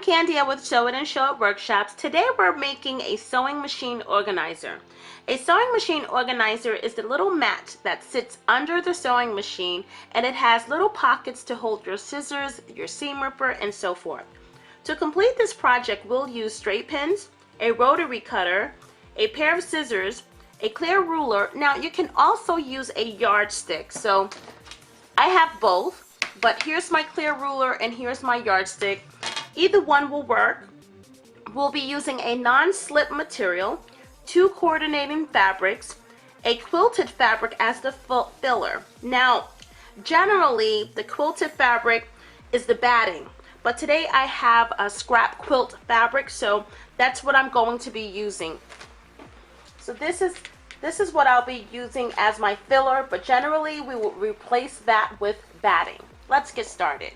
Candia with Sew It and Show It Workshops. Today we're making a sewing machine organizer. A sewing machine organizer is the little mat that sits under the sewing machine, and it has little pockets to hold your scissors, your seam ripper, and so forth. To complete this project, we'll use straight pins, a rotary cutter, a pair of scissors, a clear ruler. Now you can also use a yardstick. So I have both, but here's my clear ruler and here's my yardstick. Either one will work. We'll be using a non-slip material, 2 coordinating fabrics, a quilted fabric as the filler. Now, generally, the quilted fabric is the batting, but today I have a scrap quilt fabric, so that's what I'm going to be using. So this is what I'll be using as my filler, but generally we will replace that with batting. Let's get started.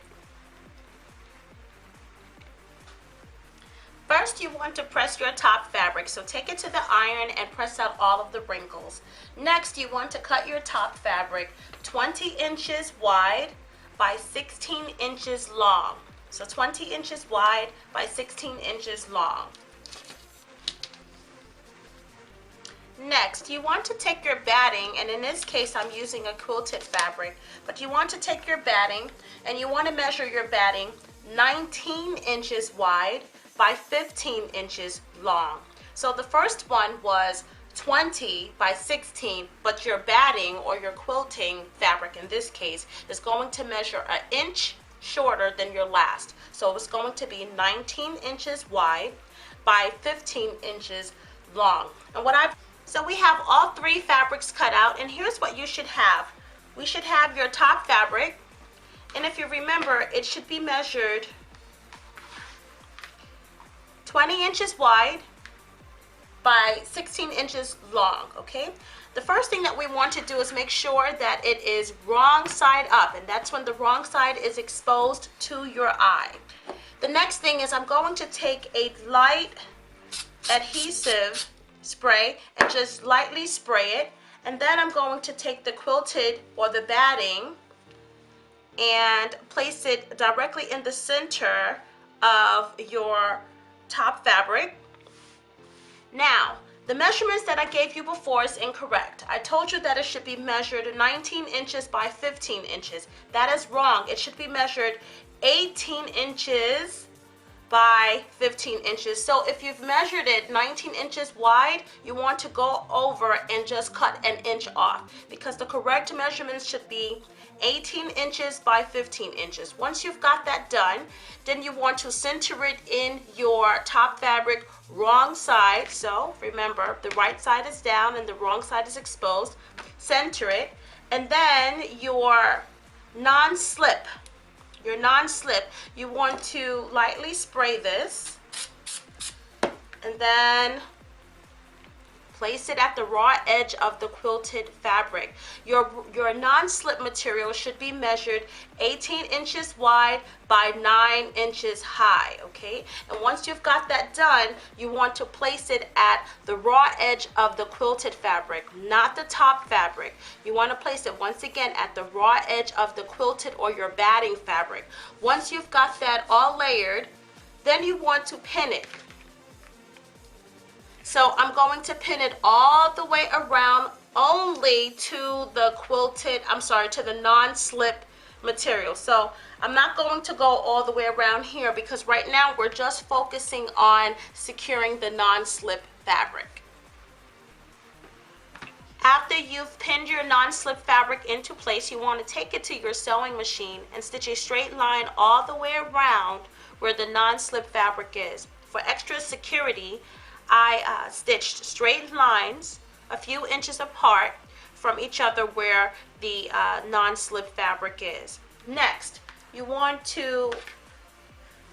First, you want to press your top fabric, so take it to the iron and press out all of the wrinkles. Next, you want to cut your top fabric 20 inches wide by 16 inches long. So 20 inches wide by 16 inches long. Next, you want to take your batting, and in this case I'm using a quilted fabric, but you want to take your batting and you want to measure your batting 19 inches wide by 15 inches long. So the first one was 20 by 16, but your batting or your quilting fabric in this case is going to measure an inch shorter than your last. So it's going to be 19 inches wide by 15 inches long. And so we have all 3 fabrics cut out, and here's what you should have. We should have your top fabric, and if you remember, it should be measured 20 inches wide by 16 inches long, okay? The first thing that we want to do is make sure that it is wrong side up, and that's when the wrong side is exposed to your eye. The next thing is I'm going to take a light adhesive spray and just lightly spray it, and then I'm going to take the quilted or the batting and place it directly in the center of your top fabric. Now, the measurements that I gave you before is incorrect. I told you that it should be measured 19 inches by 15 inches. That is wrong. It should be measured 18 inches by 15 inches. So if you've measured it 19 inches wide, you want to go over and just cut an inch off, because the correct measurements should be 18 inches by 15 inches. Once you've got that done, then you want to center it in your top fabric wrong side. So remember, the right side is down and the wrong side is exposed. Center it, and then your non-slip, you want to lightly spray this and then place it at the raw edge of the quilted fabric. Your non-slip material should be measured 18 inches wide by 9 inches high, okay? And once you've got that done, you want to place it at the raw edge of the quilted fabric, not the top fabric. You want to place it once again at the raw edge of the quilted or your batting fabric. Once you've got that all layered, then you want to pin it. So I'm going to pin it all the way around only to the to the non-slip material. So I'm not going to go all the way around here, because right now we're just focusing on securing the non-slip fabric. After you've pinned your non-slip fabric into place, you want to take it to your sewing machine and stitch a straight line all the way around where the non-slip fabric is. For extra security, I stitched straight lines a few inches apart from each other where the non-slip fabric is. Next, you want to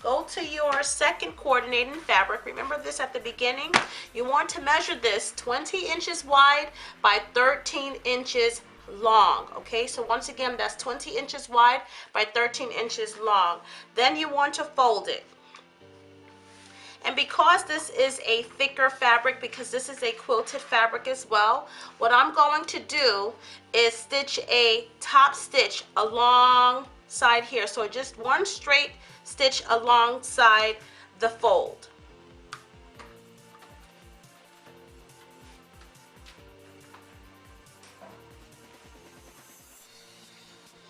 go to your second coordinating fabric. Remember this at the beginning. You want to measure this 20 inches wide by 13 inches long, okay? So once again, that's 20 inches wide by 13 inches long. Then you want to fold it. And because this is a thicker fabric, because this is a quilted fabric as well, what I'm going to do is stitch a top stitch alongside here. So just one straight stitch alongside the fold.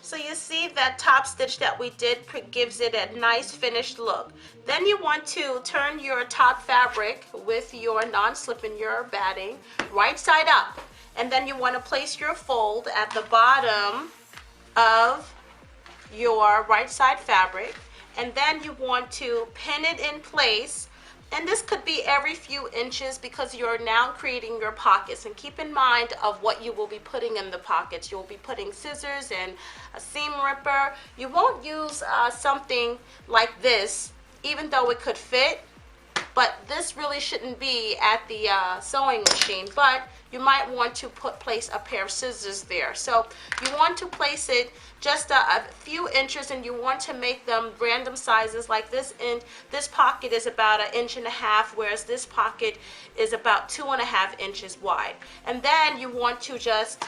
So you see that top stitch that we did gives it a nice finished look. Then you want to turn your top fabric with your non-slip and your batting right side up. And then you want to place your fold at the bottom of your right side fabric. And then you want to pin it in place. And this could be every few inches because you're now creating your pockets. And keep in mind of what you will be putting in the pockets. You'll be putting scissors and a seam ripper. You won't use something like this, even though it could fit. But this really shouldn't be at the sewing machine. But you might want to place a pair of scissors there. So you want to place it just a few inches, and you want to make them random sizes like this. And this pocket is about 1.5 inches, whereas this pocket is about 2.5 inches wide. And then you want to just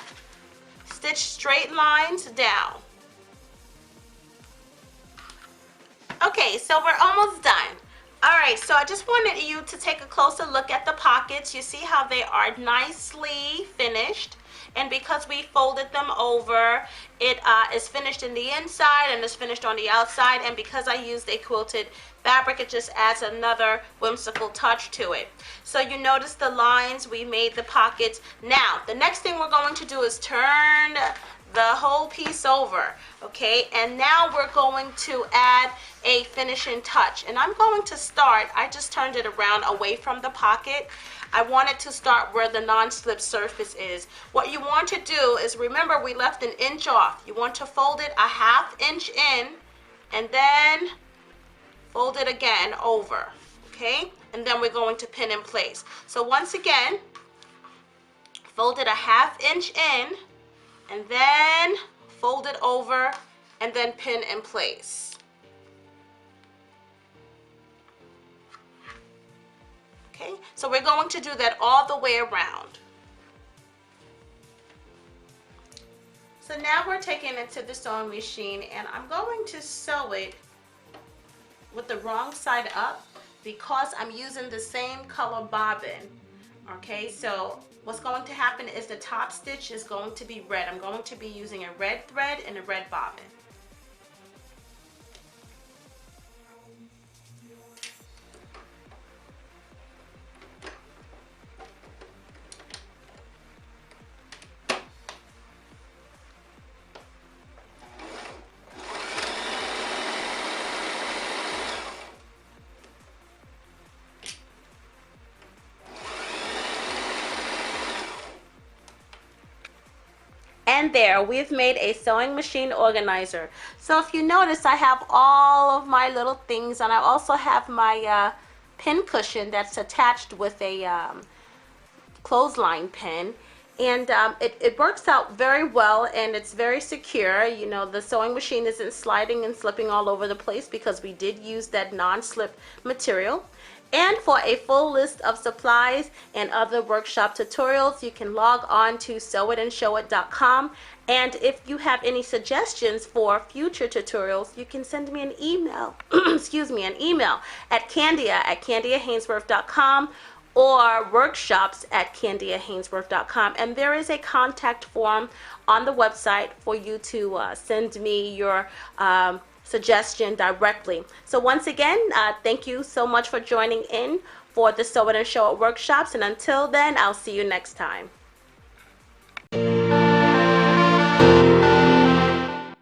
stitch straight lines down. Okay, so we're almost done. Alright, so I just wanted you to take a closer look at the pockets. You see how they are nicely finished. And because we folded them over, it is finished in the inside and is finished on the outside. And because I used a quilted fabric, it just adds another whimsical touch to it. So you notice the lines, we made the pockets. Now, the next thing we're going to do is turn the whole piece over, okay? And now we're going to add a finishing touch. And I'm going to start, I just turned it around away from the pocket. I wanted to start where the non-slip surface is. What you want to do is, remember we left 1 inch off. You want to fold it 1/2 inch in and then fold it again over, okay? And then we're going to pin in place. So once again, fold it 1/2 inch in and then fold it over and then pin in place. Okay, so we're going to do that all the way around. So now we're taking it to the sewing machine, and I'm going to sew it with the wrong side up because I'm using the same color bobbin. Okay, so what's going to happen is the top stitch is going to be red. I'm going to be using a red thread and a red bobbin. And there, we've made a sewing machine organizer. So if you notice, I have all of my little things, and I also have my pin cushion that's attached with a clothesline pin. And it works out very well, and it's very secure. You know, the sewing machine isn't sliding and slipping all over the place because we did use that non-slip material. And for a full list of supplies and other workshop tutorials, you can log on to sewitandshow.com. And if you have any suggestions for future tutorials, you can send me an email, excuse me, an email at candia@candiahainsworth.com or workshops@candiahainsworth.com. And there is a contact form on the website for you to send me your suggestion directly. So once again, thank you so much for joining in for the Sew It and Show It workshops, and until then, I'll see you next time.